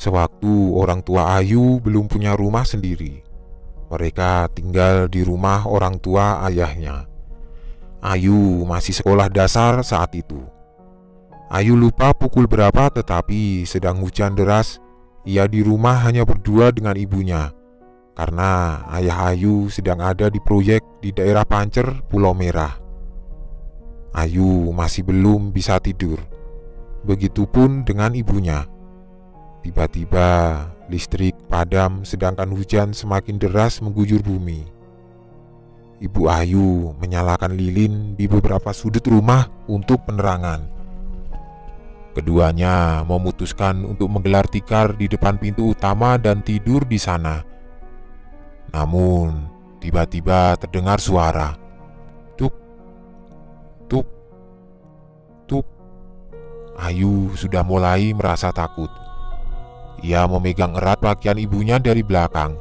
Sewaktu orang tua Ayu belum punya rumah sendiri, mereka tinggal di rumah orang tua ayahnya. Ayu masih sekolah dasar saat itu. Ayu lupa pukul berapa, tetapi sedang hujan deras. Ia di rumah hanya berdua dengan ibunya, karena ayah Ayu sedang ada di proyek di daerah Pancer, Pulau Merah. Ayu masih belum bisa tidur. Begitupun dengan ibunya. Tiba-tiba listrik padam sedangkan hujan semakin deras mengguyur bumi. Ibu Ayu menyalakan lilin di beberapa sudut rumah untuk penerangan. Keduanya memutuskan untuk menggelar tikar di depan pintu utama dan tidur di sana. Namun, tiba-tiba terdengar suara. Tuk, tuk, tuk. Ayu sudah mulai merasa takut. Ia memegang erat pakaian ibunya dari belakang.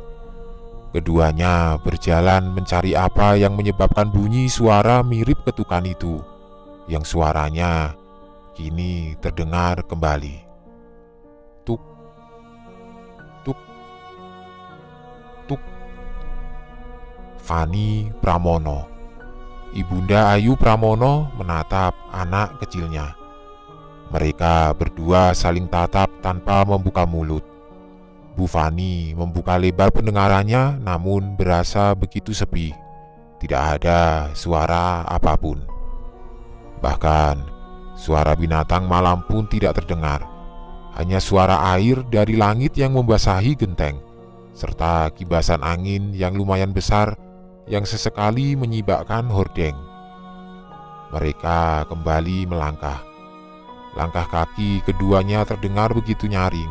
Keduanya berjalan mencari apa yang menyebabkan bunyi suara mirip ketukan itu, yang suaranya kini terdengar kembali. Tuk, tuk, tuk. Fani Pramono. Ibunda Ayu Pramono menatap anak kecilnya. Mereka berdua saling tatap tanpa membuka mulut. Bu Fani membuka lebar pendengarannya, namun berasa begitu sepi. Tidak ada suara apapun. Bahkan suara binatang malam pun tidak terdengar. Hanya suara air dari langit yang membasahi genteng, serta kibasan angin yang lumayan besar yang sesekali menyibakkan hordeng. Mereka kembali melangkah. Langkah kaki keduanya terdengar begitu nyaring.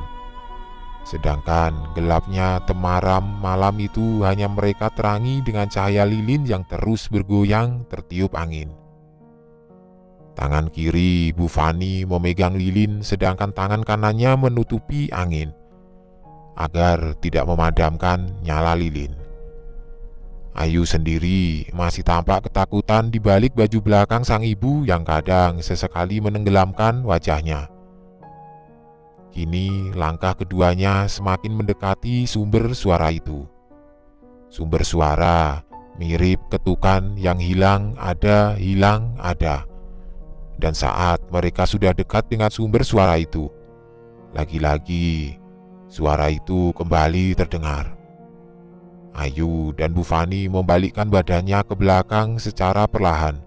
Sedangkan gelapnya temaram malam itu hanya mereka terangi dengan cahaya lilin yang terus bergoyang tertiup angin. Tangan kiri Bu Fani memegang lilin, sedangkan tangan kanannya menutupi angin agar tidak memadamkan nyala lilin. Ayu sendiri masih tampak ketakutan di balik baju belakang sang ibu yang kadang sesekali menenggelamkan wajahnya. Kini langkah keduanya semakin mendekati sumber suara itu. Sumber suara mirip ketukan yang hilang ada. Dan saat mereka sudah dekat dengan sumber suara itu, lagi-lagi suara itu kembali terdengar. Ayu dan Bu Fani membalikkan badannya ke belakang secara perlahan,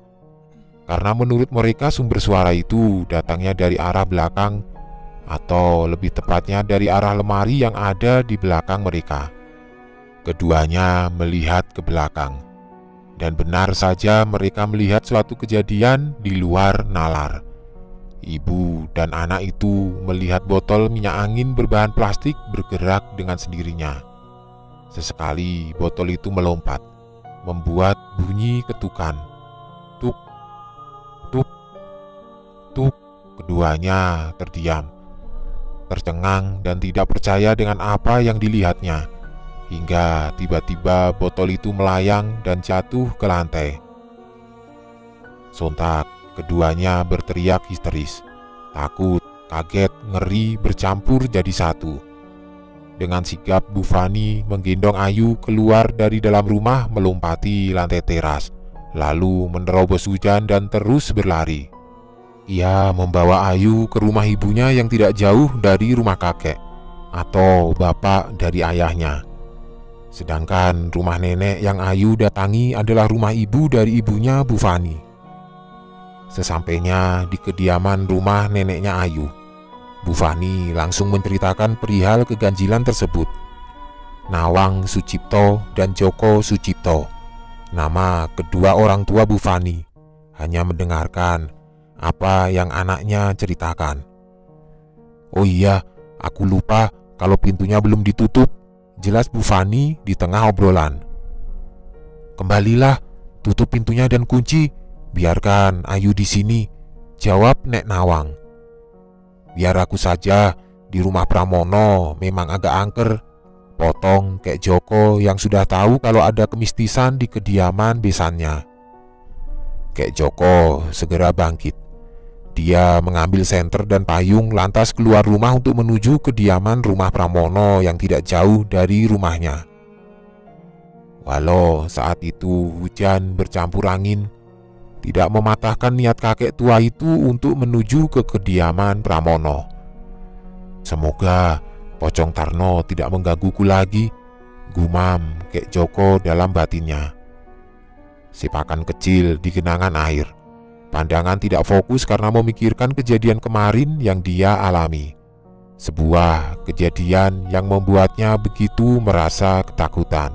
karena menurut mereka sumber suara itu datangnya dari arah belakang, atau lebih tepatnya dari arah lemari yang ada di belakang mereka. Keduanya melihat ke belakang, dan benar saja mereka melihat suatu kejadian di luar nalar. Ibu dan anak itu melihat botol minyak angin berbahan plastik bergerak dengan sendirinya. Sesekali botol itu melompat, membuat bunyi ketukan. Tuk, tuk, tuk. Keduanya terdiam, tercengang dan tidak percaya dengan apa yang dilihatnya, hingga tiba-tiba botol itu melayang dan jatuh ke lantai. Sontak keduanya berteriak histeris. Takut, kaget, ngeri bercampur jadi satu. Dengan sigap Bu Fani menggendong Ayu keluar dari dalam rumah, melompati lantai teras, lalu menerobos hujan dan terus berlari. Ia membawa Ayu ke rumah ibunya yang tidak jauh dari rumah kakek atau bapak dari ayahnya. Sedangkan rumah nenek yang Ayu datangi adalah rumah ibu dari ibunya Bu Fani. Sesampainya di kediaman rumah neneknya Ayu, Bu Fani langsung menceritakan perihal keganjilan tersebut. Nawang Sucipto dan Joko Sucipto, nama kedua orang tua Bu Fani, hanya mendengarkan apa yang anaknya ceritakan. Oh iya, aku lupa kalau pintunya belum ditutup, jelas Bu Fani di tengah obrolan. Kembalilah, tutup pintunya dan kunci, biarkan Ayu di sini, jawab Nek Nawang. Biar aku saja, di rumah Pramono memang agak angker, potong Kek Joko yang sudah tahu kalau ada kemistisan di kediaman besannya. Kek Joko segera bangkit. Dia mengambil senter dan payung lantas keluar rumah untuk menuju kediaman rumah Pramono yang tidak jauh dari rumahnya. Walau saat itu hujan bercampur angin, tidak mematahkan niat kakek tua itu untuk menuju ke kediaman Pramono. Semoga Pocong Tarno tidak menggangguku lagi, gumam Kek Joko dalam batinnya. Sipakan kecil di genangan air. Pandangan tidak fokus karena memikirkan kejadian kemarin yang dia alami. Sebuah kejadian yang membuatnya begitu merasa ketakutan.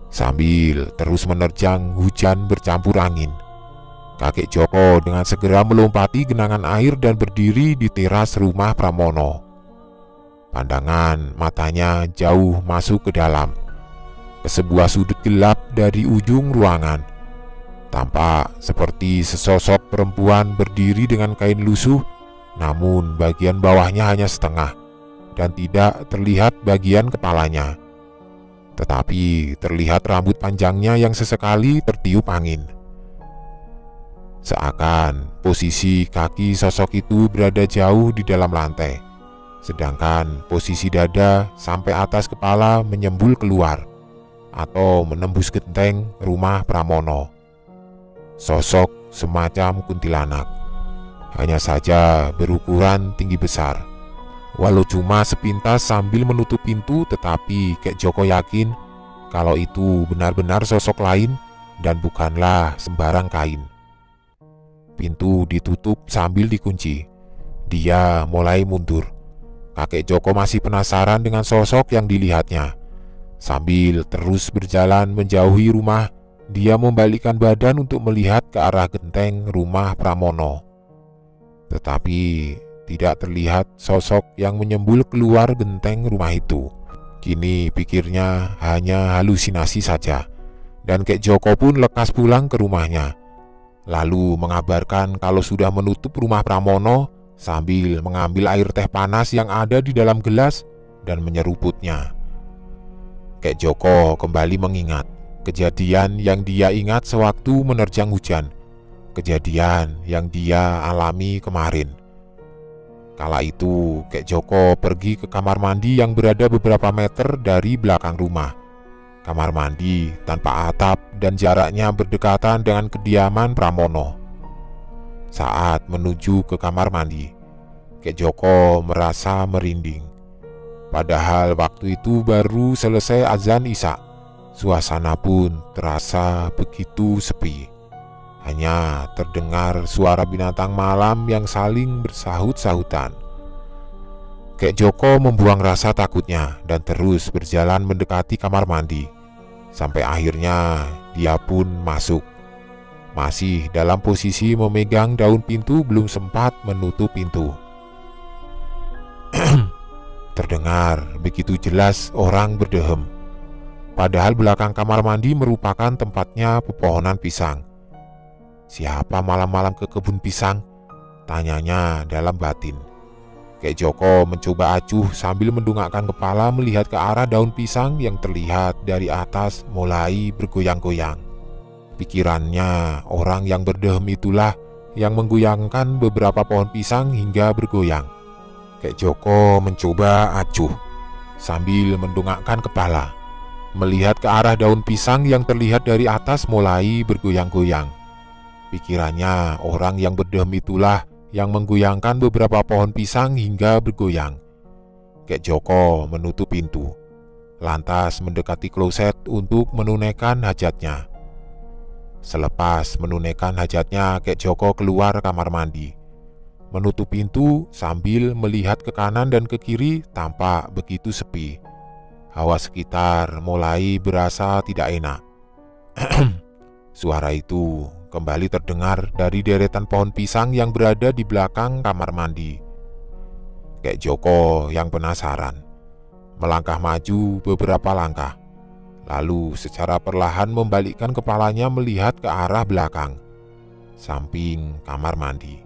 Sambil terus menerjang hujan bercampur angin, kakek Joko dengan segera melompati genangan air dan berdiri di teras rumah Pramono. Pandangan matanya jauh masuk ke dalam, ke sebuah sudut gelap dari ujung ruangan. Tampak seperti sesosok perempuan berdiri dengan kain lusuh, namun bagian bawahnya hanya setengah dan tidak terlihat bagian kepalanya. Tetapi terlihat rambut panjangnya yang sesekali tertiup angin. Seakan posisi kaki sosok itu berada jauh di dalam lantai, sedangkan posisi dada sampai atas kepala menyembul keluar atau menembus genteng rumah Pramono. Sosok semacam kuntilanak, hanya saja berukuran tinggi besar. Walau cuma sepintas sambil menutup pintu, tetapi Kek Joko yakin kalau itu benar-benar sosok lain dan bukanlah sembarang kain. Pintu ditutup sambil dikunci. Dia mulai mundur. Kakek Joko masih penasaran dengan sosok yang dilihatnya. Sambil terus berjalan menjauhi rumah, dia membalikkan badan untuk melihat ke arah genteng rumah Pramono. Tetapi tidak terlihat sosok yang menyembul keluar genteng rumah itu. Kini pikirnya hanya halusinasi saja, dan Kek Joko pun lekas pulang ke rumahnya. Lalu mengabarkan kalau sudah menutup rumah Pramono sambil mengambil air teh panas yang ada di dalam gelas dan menyeruputnya. Kek Joko kembali mengingat kejadian yang dia ingat sewaktu menerjang hujan, kejadian yang dia alami kemarin. Kala itu Kek Joko pergi ke kamar mandi yang berada beberapa meter dari belakang rumah. Kamar mandi tanpa atap dan jaraknya berdekatan dengan kediaman Pramono. Saat menuju ke kamar mandi, Kek Joko merasa merinding. Padahal waktu itu baru selesai azan Isya. Suasana pun terasa begitu sepi. Hanya terdengar suara binatang malam yang saling bersahut-sahutan. Kek Joko membuang rasa takutnya dan terus berjalan mendekati kamar mandi. Sampai akhirnya dia pun masuk. Masih dalam posisi memegang daun pintu, belum sempat menutup pintu. Terdengar begitu jelas orang berdehem. Padahal belakang kamar mandi merupakan tempatnya pepohonan pisang. Siapa malam-malam ke kebun pisang? Tanyanya dalam batin. Kek Joko mencoba acuh sambil mendongakkan kepala melihat ke arah daun pisang yang terlihat dari atas mulai bergoyang-goyang. Pikirannya orang yang berdehem itulah yang menggoyangkan beberapa pohon pisang hingga bergoyang. Kek Joko mencoba acuh sambil mendongakkan kepala, melihat ke arah daun pisang yang terlihat dari atas mulai bergoyang-goyang. Pikirannya orang yang berdehem itulah yang menggoyangkan beberapa pohon pisang hingga bergoyang. Kek Joko menutup pintu, lantas mendekati kloset untuk menunaikan hajatnya. Selepas menunaikan hajatnya, Kek Joko keluar kamar mandi, menutup pintu sambil melihat ke kanan dan ke kiri. Tampak begitu sepi. Hawa sekitar mulai berasa tidak enak. Suara itu kembali terdengar dari deretan pohon pisang yang berada di belakang kamar mandi. Kek Joko yang penasaran melangkah maju beberapa langkah, lalu secara perlahan membalikkan kepalanya melihat ke arah belakang, samping kamar mandi,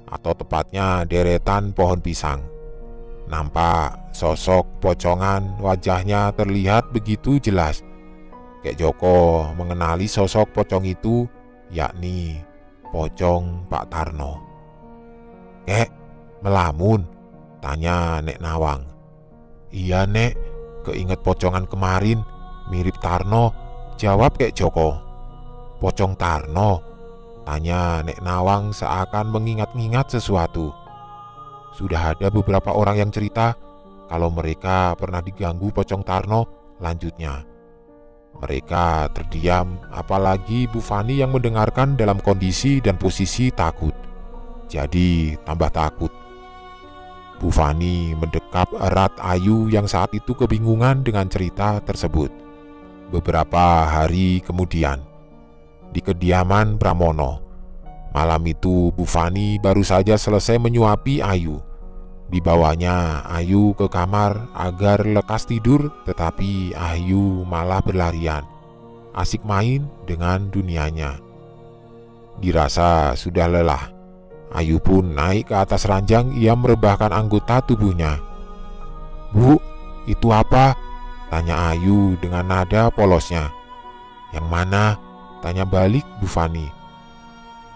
atau tepatnya deretan pohon pisang. Nampak sosok pocongan, wajahnya terlihat begitu jelas. Kek Joko mengenali sosok pocong itu, yakni pocong Pak Tarno. "Kek, melamun?" tanya Nek Nawang. "Iya Nek, keinget pocongan kemarin, mirip Tarno," jawab Kek Joko. "Pocong Tarno?" tanya Nek Nawang seakan mengingat-ingat sesuatu. "Sudah ada beberapa orang yang cerita kalau mereka pernah diganggu pocong Tarno," lanjutnya. Mereka terdiam, apalagi Bu Fani yang mendengarkan dalam kondisi dan posisi takut. Jadi tambah takut. Bu Fani mendekap erat Ayu yang saat itu kebingungan dengan cerita tersebut. Beberapa hari kemudian, di kediaman Pramono, malam itu Bu Fani baru saja selesai menyuapi Ayu. Dibawanya Ayu ke kamar agar lekas tidur, tetapi Ayu malah berlarian, asik main dengan dunianya. Dirasa sudah lelah, Ayu pun naik ke atas ranjang. Ia merebahkan anggota tubuhnya. "Bu, itu apa?" tanya Ayu dengan nada polosnya. "Yang mana?" tanya balik Bu Fani.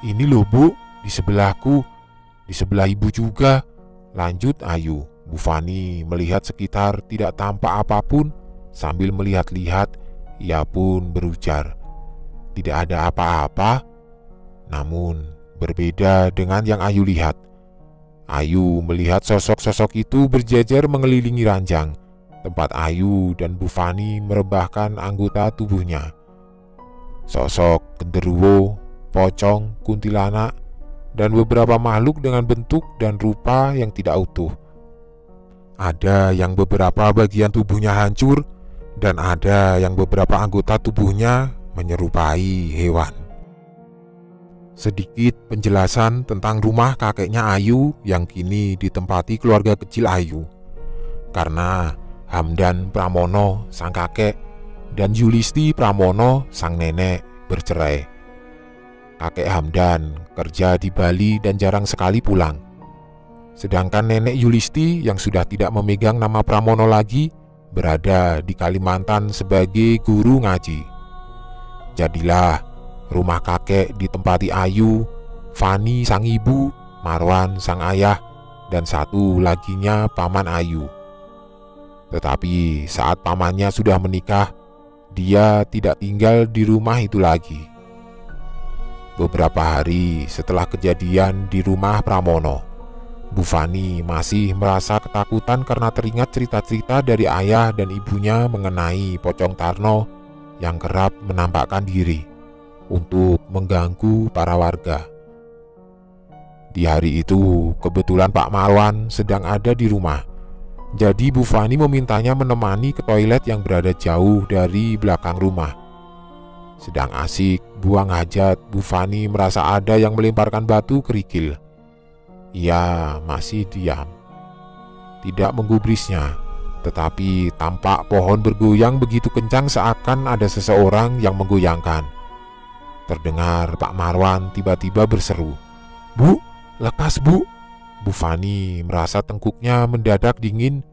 "Ini loh Bu, di sebelahku, di sebelah ibu juga," lanjut Ayu. Bu Fani melihat sekitar tidak tampak apapun. Sambil melihat-lihat, ia pun berujar, "Tidak ada apa-apa." Namun berbeda dengan yang Ayu lihat. Ayu melihat sosok-sosok itu berjejer mengelilingi ranjang tempat Ayu dan Bu Fani merebahkan anggota tubuhnya. Sosok genderuwo, pocong, kuntilanak, dan beberapa makhluk dengan bentuk dan rupa yang tidak utuh. Ada yang beberapa bagian tubuhnya hancur, dan ada yang beberapa anggota tubuhnya menyerupai hewan. Sedikit penjelasan tentang rumah kakeknya Ayu yang kini ditempati keluarga kecil Ayu. Karena Hamdan Pramono, sang kakek, dan Yulisti Pramono, sang nenek, bercerai. Kakek Hamdan kerja di Bali dan jarang sekali pulang. Sedangkan nenek Yulisti yang sudah tidak memegang nama Pramono lagi berada di Kalimantan sebagai guru ngaji. Jadilah rumah kakek ditempati Ayu, Fani sang ibu, Marwan sang ayah, dan satu laginya paman Ayu. Tetapi saat pamannya sudah menikah, dia tidak tinggal di rumah itu lagi. Beberapa hari setelah kejadian di rumah Pramono, Bu Fani masih merasa ketakutan karena teringat cerita-cerita dari ayah dan ibunya mengenai pocong Tarno yang kerap menampakkan diri untuk mengganggu para warga. Di hari itu kebetulan Pak Marwan sedang ada di rumah. Jadi Bu Fani memintanya menemani ke toilet yang berada jauh dari belakang rumah. Sedang asik buang hajat, Bu Fani merasa ada yang melemparkan batu kerikil. Ia masih diam, tidak menggubrisnya, tetapi tampak pohon bergoyang begitu kencang seakan ada seseorang yang menggoyangkan. Terdengar Pak Marwan tiba-tiba berseru, "Bu, lekas Bu!" Bu Fani merasa tengkuknya mendadak dingin.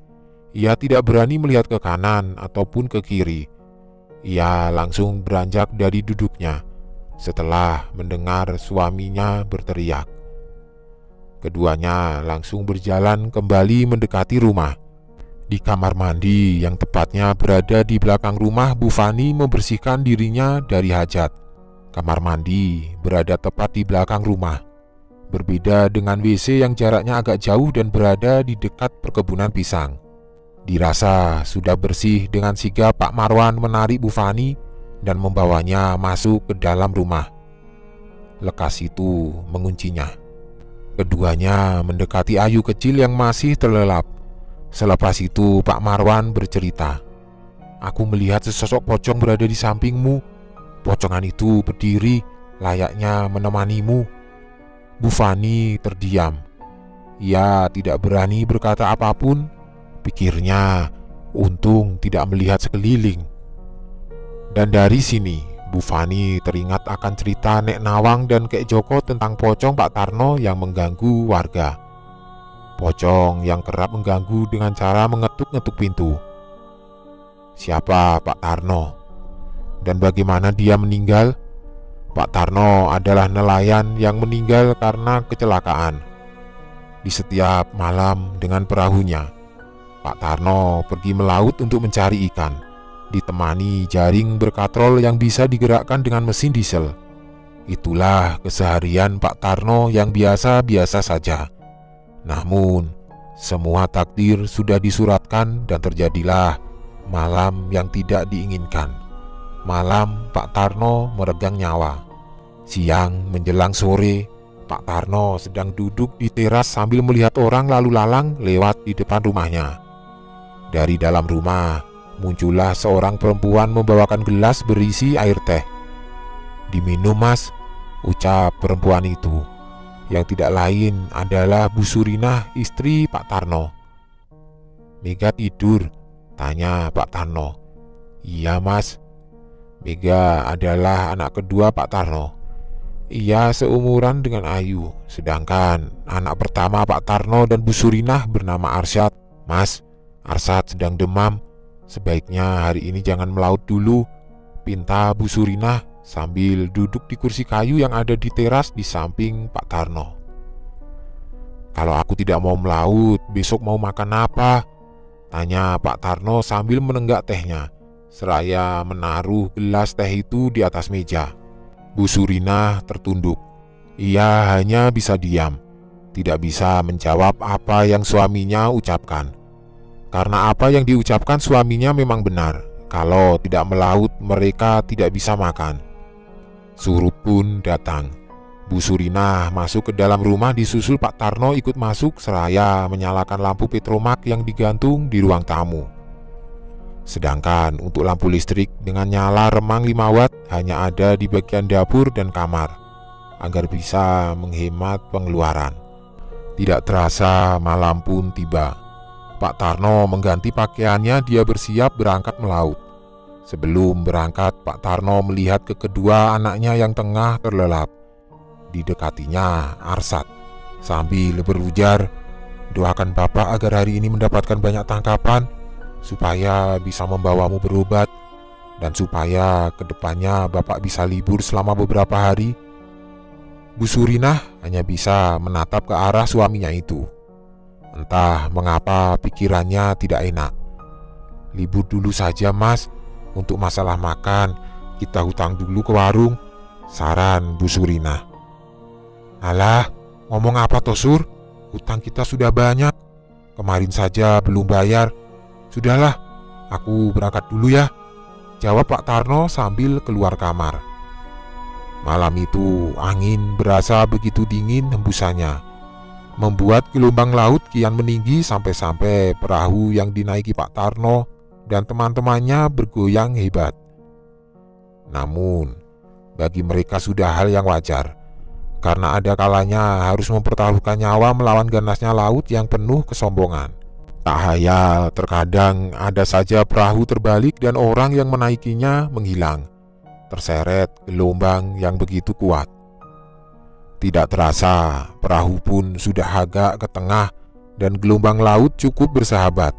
Ia tidak berani melihat ke kanan ataupun ke kiri. Ia langsung beranjak dari duduknya setelah mendengar suaminya berteriak. Keduanya langsung berjalan kembali mendekati rumah. Di kamar mandi yang tepatnya berada di belakang rumah, Bu Fani membersihkan dirinya dari hajat. Kamar mandi berada tepat di belakang rumah. Berbeda dengan WC yang jaraknya agak jauh dan berada di dekat perkebunan pisang. Dirasa sudah bersih dengan sigap Pak Marwan menarik Bu Fani dan membawanya masuk ke dalam rumah. Lekas itu menguncinya. Keduanya mendekati Ayu kecil yang masih terlelap. Selepas itu Pak Marwan bercerita, "Aku melihat sesosok pocong berada di sampingmu. Pocongan itu berdiri layaknya menemanimu." Bu Fani terdiam. Ia tidak berani berkata apapun. Pikirnya, untung tidak melihat sekeliling. Dan dari sini, Bu Fani teringat akan cerita Nek Nawang dan Kek Joko tentang pocong Pak Tarno yang mengganggu warga. Pocong yang kerap mengganggu dengan cara mengetuk-ngetuk pintu. Siapa Pak Tarno? Dan bagaimana dia meninggal? Pak Tarno adalah nelayan yang meninggal karena kecelakaan. Di setiap malam dengan perahunya, Pak Tarno pergi melaut untuk mencari ikan, ditemani jaring berkatrol yang bisa digerakkan dengan mesin diesel. Itulah keseharian Pak Tarno yang biasa-biasa saja. Namun, semua takdir sudah disuratkan dan terjadilah malam yang tidak diinginkan. Malam Pak Tarno meregang nyawa. Siang menjelang sore, Pak Tarno sedang duduk di teras sambil melihat orang lalu lalang lewat di depan rumahnya. Dari dalam rumah, muncullah seorang perempuan membawakan gelas berisi air teh. "Diminum, Mas," ucap perempuan itu, yang tidak lain adalah Bu Surinah, istri Pak Tarno. "Mega tidur?" tanya Pak Tarno. "Iya, Mas." Mega adalah anak kedua Pak Tarno. Ia seumuran dengan Ayu, sedangkan anak pertama Pak Tarno dan Bu Surinah bernama Arsyad. "Mas, Arsyad sedang demam. Sebaiknya hari ini jangan melaut dulu," pinta Bu Surinah sambil duduk di kursi kayu yang ada di teras di samping Pak Tarno. "Kalau aku tidak mau melaut, besok mau makan apa?" tanya Pak Tarno sambil menenggak tehnya, seraya menaruh gelas teh itu di atas meja. Bu Surinah tertunduk. Ia hanya bisa diam, tidak bisa menjawab apa yang suaminya ucapkan. Karena apa yang diucapkan suaminya memang benar. Kalau tidak melaut, mereka tidak bisa makan. Surut pun datang. Bu Surinah masuk ke dalam rumah disusul Pak Tarno ikut masuk seraya menyalakan lampu petromak yang digantung di ruang tamu. Sedangkan untuk lampu listrik dengan nyala remang 5 watt hanya ada di bagian dapur dan kamar, agar bisa menghemat pengeluaran. Tidak terasa malam pun tiba. Pak Tarno mengganti pakaiannya, dia bersiap berangkat melaut. Sebelum berangkat, Pak Tarno melihat ke kedua anaknya yang tengah terlelap. Didekatinya Arsyad sambil berujar, "Doakan Bapak agar hari ini mendapatkan banyak tangkapan, supaya bisa membawamu berobat, dan supaya kedepannya Bapak bisa libur selama beberapa hari." Bu Surinah hanya bisa menatap ke arah suaminya itu. Entah mengapa pikirannya tidak enak. "Libur dulu saja, Mas. Untuk masalah makan, kita hutang dulu ke warung," saran Bu Surinah. "Alah, ngomong apa toh, Sur? Hutang kita sudah banyak. Kemarin saja belum bayar. Sudahlah, aku berangkat dulu ya," jawab Pak Tarno sambil keluar kamar. Malam itu angin berasa begitu dingin hembusannya, membuat gelombang laut kian meninggi sampai-sampai perahu yang dinaiki Pak Tarno dan teman-temannya bergoyang hebat. Namun, bagi mereka sudah hal yang wajar, karena ada kalanya harus mempertaruhkan nyawa melawan ganasnya laut yang penuh kesombongan. Tak hayal, terkadang ada saja perahu terbalik dan orang yang menaikinya menghilang, terseret gelombang yang begitu kuat. Tidak terasa, perahu pun sudah agak ke tengah dan gelombang laut cukup bersahabat.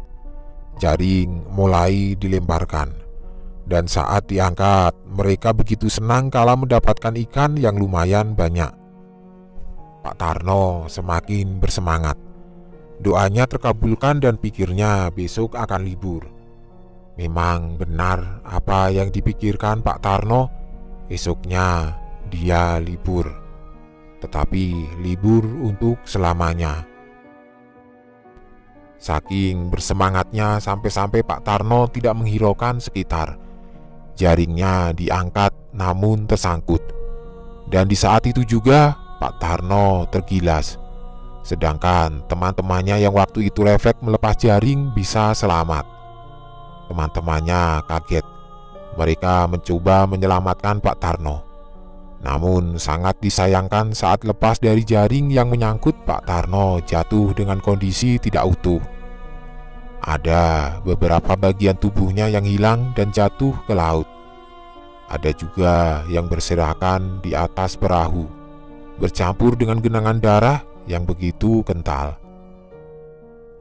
Jaring mulai dilemparkan, dan saat diangkat, mereka begitu senang kala mendapatkan ikan yang lumayan banyak. Pak Tarno semakin bersemangat. Doanya terkabulkan dan pikirnya besok akan libur. Memang benar apa yang dipikirkan Pak Tarno, esoknya dia libur. Tetapi libur untuk selamanya. Saking bersemangatnya sampai-sampai Pak Tarno tidak menghiraukan sekitar. Jaringnya diangkat namun tersangkut. Dan di saat itu juga Pak Tarno tergilas. Sedangkan teman-temannya yang waktu itu refleks melepas jaring bisa selamat. Teman-temannya kaget. Mereka mencoba menyelamatkan Pak Tarno. Namun sangat disayangkan saat lepas dari jaring yang menyangkut, Pak Tarno jatuh dengan kondisi tidak utuh. Ada beberapa bagian tubuhnya yang hilang dan jatuh ke laut. Ada juga yang berserakan di atas perahu, bercampur dengan genangan darah yang begitu kental.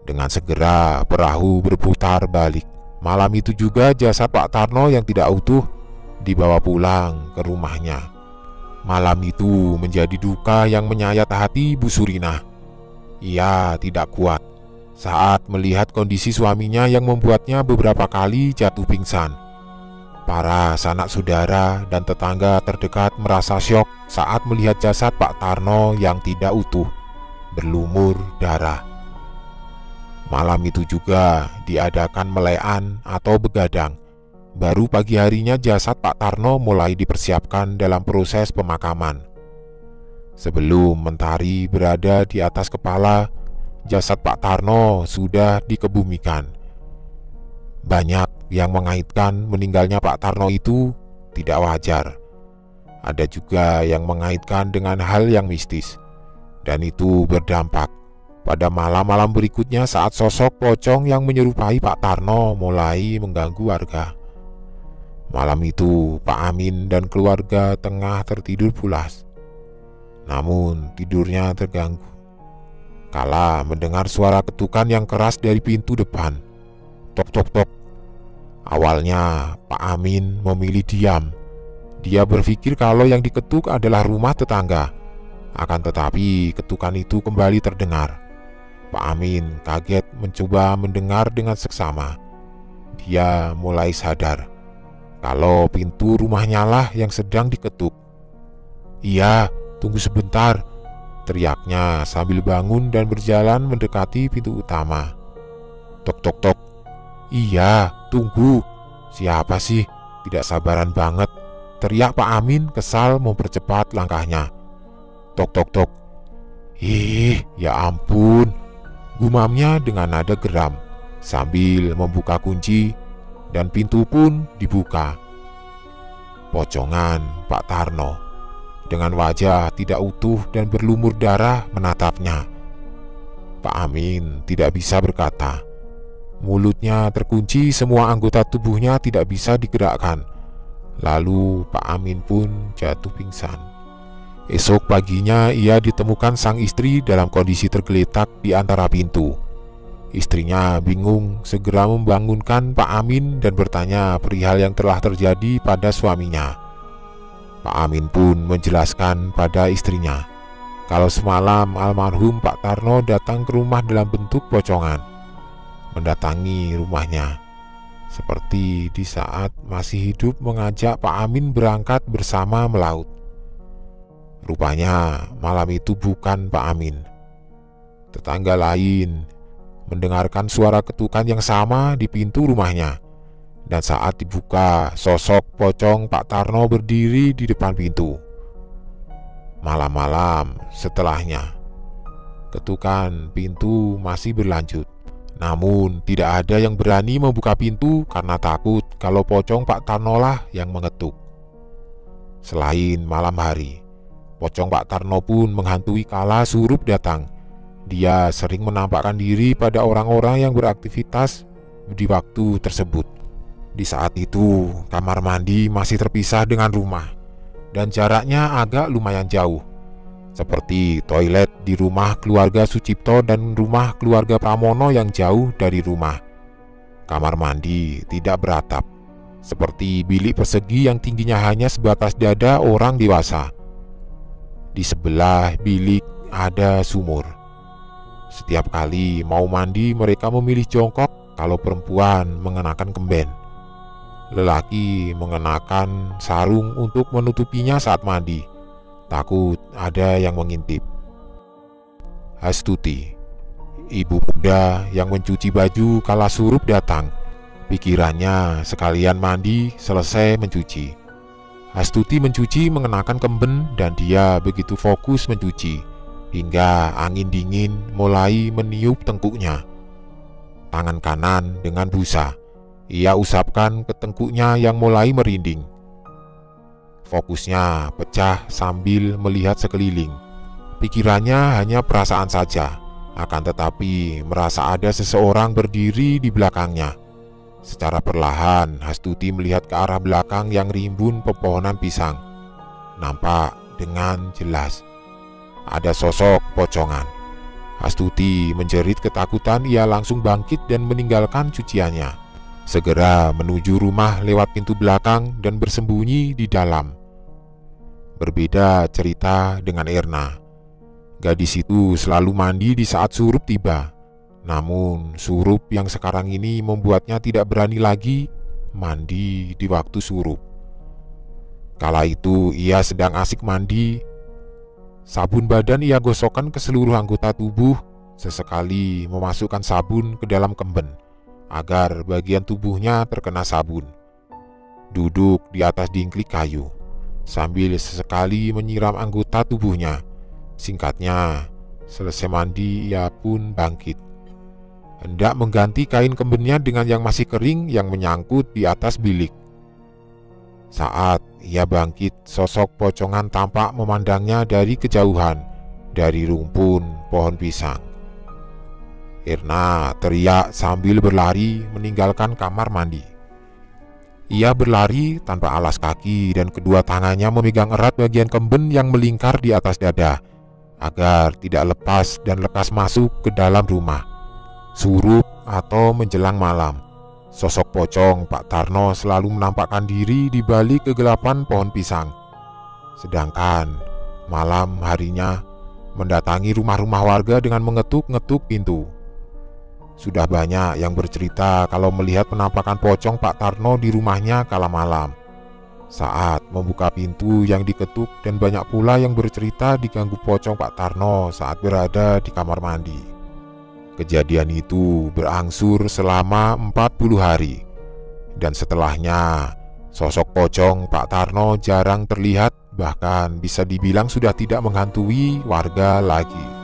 Dengan segera perahu berputar balik. Malam itu juga jasad Pak Tarno yang tidak utuh dibawa pulang ke rumahnya. Malam itu menjadi duka yang menyayat hati Bu Surinah. Ia tidak kuat saat melihat kondisi suaminya yang membuatnya beberapa kali jatuh pingsan. Para sanak saudara dan tetangga terdekat merasa syok saat melihat jasad Pak Tarno yang tidak utuh, berlumur darah. Malam itu juga diadakan melean atau begadang. Baru pagi harinya jasad Pak Tarno mulai dipersiapkan dalam proses pemakaman. Sebelum mentari berada di atas kepala, jasad Pak Tarno sudah dikebumikan. Banyak yang mengaitkan meninggalnya Pak Tarno itu tidak wajar. Ada juga yang mengaitkan dengan hal yang mistis, dan itu berdampak pada malam-malam berikutnya saat sosok pocong yang menyerupai Pak Tarno mulai mengganggu warga. Malam itu Pak Amin dan keluarga tengah tertidur pulas. Namun tidurnya terganggu kala mendengar suara ketukan yang keras dari pintu depan. Tok tok tok. Awalnya Pak Amin memilih diam. Dia berpikir kalau yang diketuk adalah rumah tetangga. Akan tetapi ketukan itu kembali terdengar. Pak Amin kaget mencoba mendengar dengan seksama. Dia mulai sadar kalau pintu rumahnya lah yang sedang diketuk. "Iya, tunggu sebentar," teriaknya sambil bangun dan berjalan mendekati pintu utama. Tok tok tok. "Iya, tunggu. Siapa sih? Tidak sabaran banget," teriak Pak Amin kesal mempercepat langkahnya. Tok tok tok. "Ih, ya ampun," gumamnya dengan nada geram sambil membuka kunci, dan pintu pun dibuka. Pocongan Pak Tarno dengan wajah tidak utuh dan berlumur darah menatapnya. Pak Amin tidak bisa berkata. Mulutnya terkunci, semua anggota tubuhnya tidak bisa digerakkan. Lalu Pak Amin pun jatuh pingsan. Esok paginya ia ditemukan sang istri dalam kondisi tergeletak di antara pintu. Istrinya bingung segera membangunkan Pak Amin dan bertanya perihal yang telah terjadi pada suaminya. Pak Amin pun menjelaskan pada istrinya kalau semalam almarhum Pak Tarno datang ke rumah dalam bentuk pocongan, mendatangi rumahnya seperti di saat masih hidup mengajak Pak Amin berangkat bersama melaut. Rupanya malam itu bukan Pak Amin. Tetangga lain mendengarkan suara ketukan yang sama di pintu rumahnya, dan saat dibuka, sosok pocong Pak Tarno berdiri di depan pintu. Malam-malam setelahnya, ketukan pintu masih berlanjut. Namun tidak ada yang berani membuka pintu karena takut kalau pocong Pak Tarno lah yang mengetuk. Selain malam hari, pocong Pak Tarno pun menghantui kala surup datang. Dia sering menampakkan diri pada orang-orang yang beraktivitas di waktu tersebut. Di saat itu, kamar mandi masih terpisah dengan rumah, dan jaraknya agak lumayan jauh, seperti toilet di rumah keluarga Sucipto dan rumah keluarga Pramono yang jauh dari rumah. Kamar mandi tidak beratap, seperti bilik persegi yang tingginya hanya sebatas dada orang dewasa. Di sebelah bilik ada sumur. Setiap kali mau mandi mereka memilih jongkok, kalau perempuan mengenakan kemben. Lelaki mengenakan sarung untuk menutupinya saat mandi, takut ada yang mengintip. Astuti, ibu muda yang mencuci baju kala surup datang. Pikirannya sekalian mandi selesai mencuci. Astuti mencuci mengenakan kemben dan dia begitu fokus mencuci hingga angin dingin mulai meniup tengkuknya. Tangan kanan dengan busa ia usapkan ke tengkuknya yang mulai merinding. Fokusnya pecah sambil melihat sekeliling. Pikirannya hanya perasaan saja, akan tetapi merasa ada seseorang berdiri di belakangnya. Secara perlahan Astuti melihat ke arah belakang yang rimbun pepohonan pisang. Nampak dengan jelas ada sosok pocongan. Astuti menjerit ketakutan, ia langsung bangkit dan meninggalkan cuciannya. Segera menuju rumah lewat pintu belakang dan bersembunyi di dalam. berbeda cerita dengan Erna. Gadis itu selalu mandi di saat surup tiba. Namun surup yang sekarang ini membuatnya tidak berani lagi mandi di waktu surup. Kala itu ia sedang asik mandi. Sabun badan ia gosokkan ke seluruh anggota tubuh, sesekali memasukkan sabun ke dalam kemben agar bagian tubuhnya terkena sabun. Duduk di atas dingklik kayu sambil sesekali menyiram anggota tubuhnya. Singkatnya, selesai mandi ia pun bangkit. Hendak mengganti kain kembennya dengan yang masih kering yang menyangkut di atas bilik. Saat ia bangkit, sosok pocongan tampak memandangnya dari kejauhan, dari rumpun pohon pisang. Erna teriak sambil berlari meninggalkan kamar mandi. Ia berlari tanpa alas kaki dan kedua tangannya memegang erat bagian kemben yang melingkar di atas dada, agar tidak lepas dan lekas masuk ke dalam rumah. Surup atau menjelang malam, sosok pocong Pak Tarno selalu menampakkan diri di balik kegelapan pohon pisang. Sedangkan malam harinya mendatangi rumah-rumah warga dengan mengetuk-ngetuk pintu. Sudah banyak yang bercerita kalau melihat penampakan pocong Pak Tarno di rumahnya kala malam saat membuka pintu yang diketuk, dan banyak pula yang bercerita diganggu pocong Pak Tarno saat berada di kamar mandi. Kejadian itu berangsur selama 40 hari, dan setelahnya sosok pocong Pak Tarno jarang terlihat, bahkan bisa dibilang sudah tidak menghantui warga lagi.